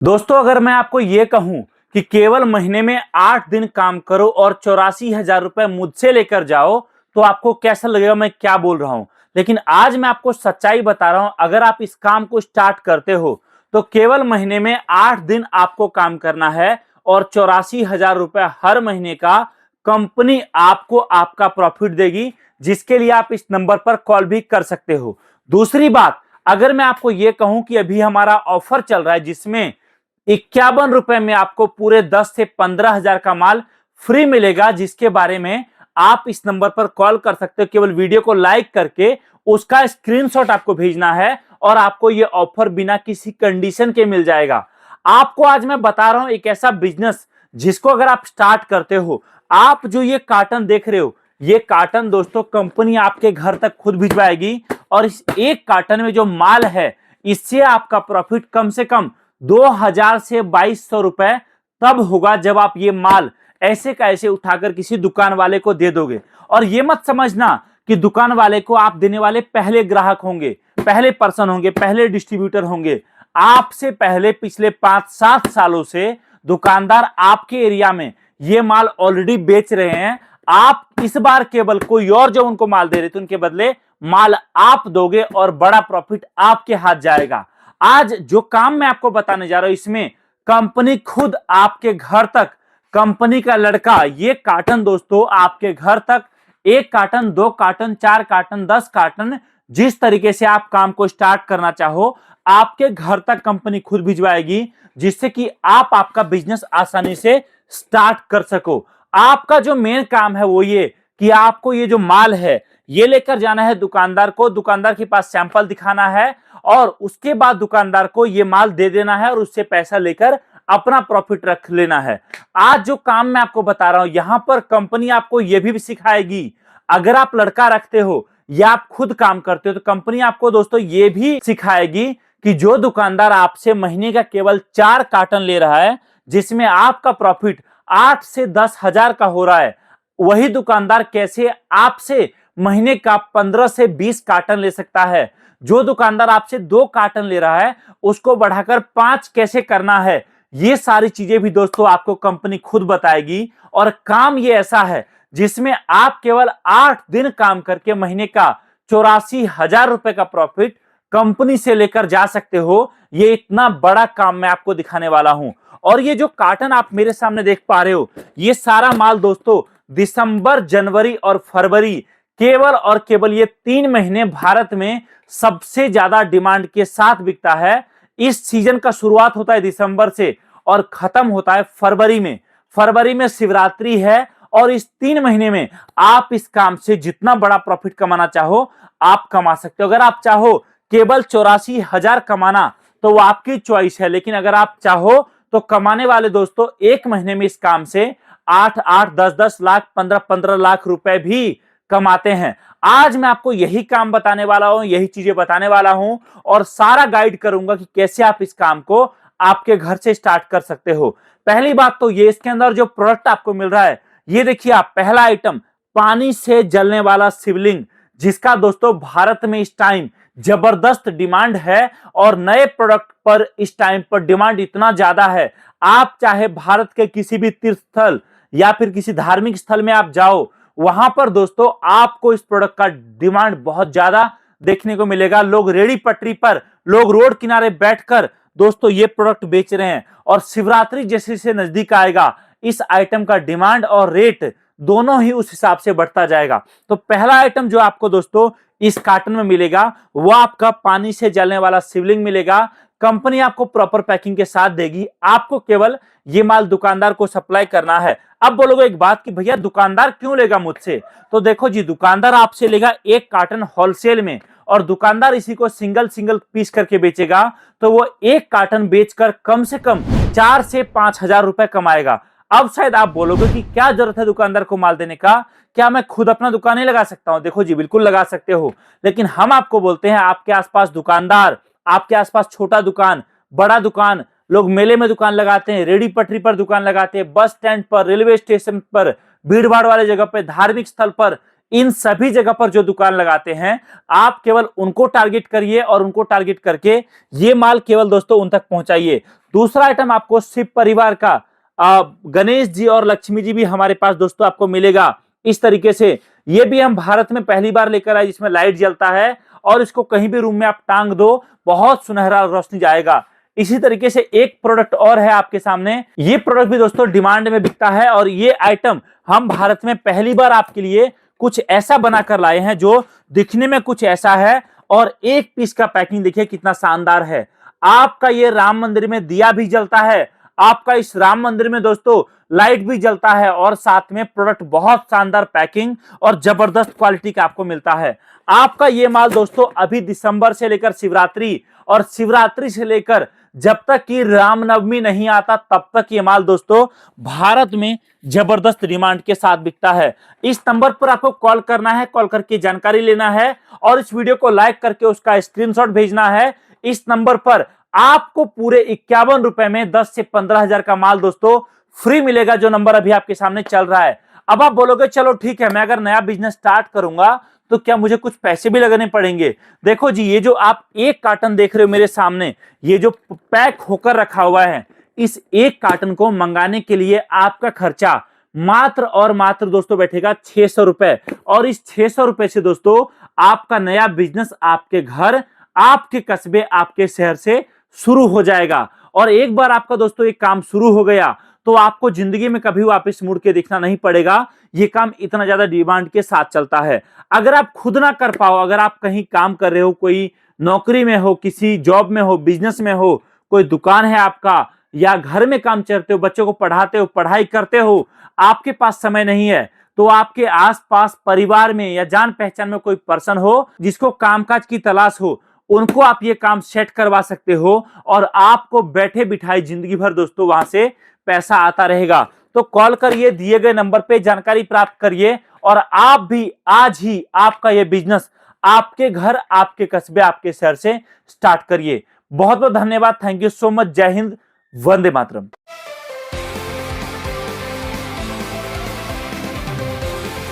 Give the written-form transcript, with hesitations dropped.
दोस्तों, अगर मैं आपको ये कहूं कि केवल महीने में 8 दिन काम करो और 84,000 रुपए मुझसे लेकर जाओ, तो आपको कैसा लगेगा मैं क्या बोल रहा हूं। लेकिन आज मैं आपको सच्चाई बता रहा हूं। अगर आप इस काम को स्टार्ट करते हो तो केवल महीने में 8 दिन आपको काम करना है और 84,000 रुपए हर महीने का कंपनी आपको आपका प्रॉफिट देगी, जिसके लिए आप इस नंबर पर कॉल भी कर सकते हो। दूसरी बात, अगर मैं आपको यह कहूं कि अभी हमारा ऑफर चल रहा है जिसमें 51 रुपए में आपको पूरे 10 से 15,000 का माल फ्री मिलेगा, जिसके बारे में आप इस नंबर पर कॉल कर सकते हो। केवल वीडियो को लाइक करके उसका स्क्रीनशॉट आपको भेजना है और आपको यह ऑफर बिना किसी कंडीशन के मिल जाएगा। आपको आज मैं बता रहा हूं एक ऐसा बिजनेस जिसको अगर आप स्टार्ट करते हो, आप जो ये कार्टन देख रहे हो, ये कार्टन दोस्तों कंपनी आपके घर तक खुद भिजवाएगी और इस एक कार्टन में जो माल है इससे आपका प्रॉफिट कम से कम 2,000 से 2,200 रुपए तब होगा जब आप ये माल ऐसे का ऐसे उठाकर किसी दुकान वाले को दे दोगे। और ये मत समझना कि दुकान वाले को आप देने वाले पहले ग्राहक होंगे, पहले पर्सन होंगे, पहले डिस्ट्रीब्यूटर होंगे। आपसे पहले पिछले 5-7 सालों से दुकानदार आपके एरिया में ये माल ऑलरेडी बेच रहे हैं। आप इस बार केवल कोई और जो उनको माल दे रहे थे उनके बदले माल आप दोगे और बड़ा प्रॉफिट आपके हाथ जाएगा। आज जो काम मैं आपको बताने जा रहा हूं इसमें कंपनी खुद आपके घर तक, कंपनी का लड़का ये कार्टन दोस्तों आपके घर तक 1 कार्टन, 2 कार्टन, 4 कार्टन, 10 कार्टन, जिस तरीके से आप काम को स्टार्ट करना चाहो आपके घर तक कंपनी खुद भिजवाएगी, जिससे कि आप आपका बिजनेस आसानी से स्टार्ट कर सको। आपका जो मेन काम है वो ये कि आपको ये जो माल है ये लेकर जाना है दुकानदार को, दुकानदार के पास सैंपल दिखाना है और उसके बाद दुकानदार को ये माल दे देना है और उससे पैसा लेकर अपना प्रॉफिट रख लेना है। आज जो काम मैं आपको बता रहा हूं यहां पर कंपनी आपको यह भी सिखाएगी, अगर आप लड़का रखते हो या आप खुद काम करते हो तो कंपनी आपको दोस्तों ये भी सिखाएगी कि जो दुकानदार आपसे महीने का केवल 4 कार्टन ले रहा है, जिसमें आपका प्रॉफिट 8 से 10,000 का हो रहा है, वही दुकानदार कैसे आपसे महीने का 15 से 20 कार्टन ले सकता है। जो दुकानदार आपसे 2 कार्टन ले रहा है उसको बढ़ाकर 5 कैसे करना है, ये सारी चीजें भी दोस्तों आपको कंपनी खुद बताएगी। और काम ये ऐसा है जिसमें आप केवल 8 दिन काम करके महीने का 84,000 रुपए का प्रॉफिट कंपनी से लेकर जा सकते हो। ये इतना बड़ा काम मैं आपको दिखाने वाला हूं। और ये जो कार्टन आप मेरे सामने देख पा रहे हो, ये सारा माल दोस्तों दिसंबर, जनवरी और फरवरी केवल और केवल ये 3 महीने भारत में सबसे ज्यादा डिमांड के साथ बिकता है। इस सीजन का शुरुआत होता है दिसंबर से और खत्म होता है फरवरी में। फरवरी में शिवरात्रि है और इस 3 महीने में आप इस काम से जितना बड़ा प्रॉफिट कमाना चाहो आप कमा सकते हो। अगर आप चाहो केवल 84,000 कमाना तो वो आपकी चॉइस है, लेकिन अगर आप चाहो तो कमाने वाले दोस्तों 1 महीने में इस काम से 8-8, 10-10 लाख, 15-15 लाख रुपए भी कमाते हैं। आज मैं आपको यही काम बताने वाला हूं, यही चीजें बताने वाला हूं और सारा गाइड करूंगा कि कैसे आप इस काम को आपके घर से स्टार्ट कर सकते हो। पहली बात तो ये, इसके अंदर जो प्रोडक्ट आपको मिल रहा है ये देखिए आप, पहला आइटम पानी से जलने वाला शिवलिंग, जिसका दोस्तों भारत में इस टाइम जबरदस्त डिमांड है और नए प्रोडक्ट पर इस टाइम पर डिमांड इतना ज्यादा है। आप चाहे भारत के किसी भी तीर्थ स्थल या फिर किसी धार्मिक स्थल में आप जाओ, वहां पर दोस्तों आपको इस प्रोडक्ट का डिमांड बहुत ज्यादा देखने को मिलेगा। लोग रेड़ी पटरी पर, लोग रोड किनारे बैठकर दोस्तों ये प्रोडक्ट बेच रहे हैं और शिवरात्रि जैसे से नजदीक आएगा इस आइटम का डिमांड और रेट दोनों ही उस हिसाब से बढ़ता जाएगा। तो पहला आइटम जो आपको दोस्तों इस कार्टन में मिलेगा वो आपका पानी से जलने वाला शिवलिंग मिलेगा। कंपनी आपको प्रॉपर पैकिंग के साथ देगी, आपको केवल ये माल दुकानदार को सप्लाई करना है। अब बोलोगे एक बात कि भैया दुकानदार क्यों लेगा मुझसे, तो देखो जी, दुकानदार आपसे लेगा 1 कार्टन होलसेल में और दुकानदार इसी को सिंगल सिंगल पीस करके बेचेगा, तो वो 1 कार्टन बेचकर कम से कम 4 से 5,000 रुपए कमाएगा। अब शायद आप बोलोगे कि क्या जरूरत है दुकानदार को माल देने का, क्या मैं खुद अपना दुकान नहीं लगा सकता हूं? देखो जी, बिल्कुल लगा सकते हो, लेकिन हम आपको बोलते हैं आपके आसपास दुकानदार, आपके आसपास छोटा दुकान, बड़ा दुकान, लोग मेले में दुकान लगाते हैं, रेडी पटरी पर दुकान लगाते हैं, बस स्टैंड पर, रेलवे स्टेशन पर, भीड़ भाड़ वाले जगह पर, धार्मिक स्थल पर, इन सभी जगह पर जो दुकान लगाते हैं आप केवल उनको टारगेट करिए और उनको टारगेट करके ये माल केवल दोस्तों उन तक पहुंचाइए। दूसरा आइटम आपको शिव परिवार का गणेश जी और लक्ष्मी जी भी हमारे पास दोस्तों आपको मिलेगा। इस तरीके से ये भी हम भारत में पहली बार लेकर आए, जिसमें लाइट जलता है और इसको कहीं भी रूम में आप टांग दो, बहुत सुनहरा रोशनी जाएगा। इसी तरीके से एक प्रोडक्ट और है आपके सामने, ये प्रोडक्ट भी दोस्तों डिमांड में बिकता है और ये आइटम हम भारत में पहली बार आपके लिए कुछ ऐसा बनाकर लाए हैं जो दिखने में कुछ ऐसा है और एक पीस का पैकिंग देखिए कितना शानदार है। आपका ये राम मंदिर में दिया भी जलता है, आपका इस राम मंदिर में दोस्तों लाइट भी जलता है और साथ में प्रोडक्ट बहुत शानदार पैकिंग और जबरदस्त क्वालिटी का आपको मिलता है। आपका ये माल दोस्तों अभी दिसंबर से लेकर शिवरात्रि और शिवरात्रि से लेकर जब तक कि रामनवमी नहीं आता तब तक ये माल दोस्तों भारत में जबरदस्त डिमांड के साथ बिकता है। इस नंबर पर आपको कॉल करना है, कॉल करके जानकारी लेना है और इस वीडियो को लाइक करके उसका स्क्रीनशॉट भेजना है। इस नंबर पर आपको पूरे 51 रुपए में 10 से 15 हजार का माल दोस्तों फ्री मिलेगा, जो नंबर अभी आपके सामने चल रहा है। अब आप बोलोगे चलो ठीक है, मैं अगर नया बिजनेस स्टार्ट करूंगा तो क्या मुझे कुछ पैसे भी लगाने पड़ेंगे? देखो जी, ये जो आप एक कार्टन देख रहे हो मेरे सामने, ये जो पैक होकर रखा हुआ है, इस एक कार्टन को मंगाने के लिए आपका खर्चा मात्र और मात्र दोस्तों बैठेगा 600 रुपए। और इस 600 रुपए से दोस्तों आपका नया बिजनेस आपके घर, आपके कस्बे, आपके शहर से शुरू हो जाएगा। और एक बार आपका दोस्तों एक काम शुरू हो गया तो आपको जिंदगी में कभी वापस मुड़ के देखना नहीं पड़ेगा। ये काम इतना ज्यादा डिमांड के साथ चलता है। अगर आप खुद ना कर पाओ, अगर आप कहीं काम कर रहे हो, कोई नौकरी में हो, किसी जॉब में हो, बिजनेस में हो, कोई दुकान है आपका, या घर में काम करते हो, बच्चों को पढ़ाते हो, पढ़ाई करते हो, आपके पास समय नहीं है, तो आपके आसपास परिवार में या जान पहचान में कोई पर्सन हो जिसको कामकाज की तलाश हो, उनको आप ये काम सेट करवा सकते हो और आपको बैठे बिठाई जिंदगी भर दोस्तों वहां से पैसा आता रहेगा। तो कॉल करिए, दिए गए नंबर पे जानकारी प्राप्त करिए और आप भी आज ही आपका ये बिजनेस आपके घर, आपके कस्बे, आपके शहर से स्टार्ट करिए। बहुत बहुत धन्यवाद। Thank you so much. जय हिंद, वंदे मातरम।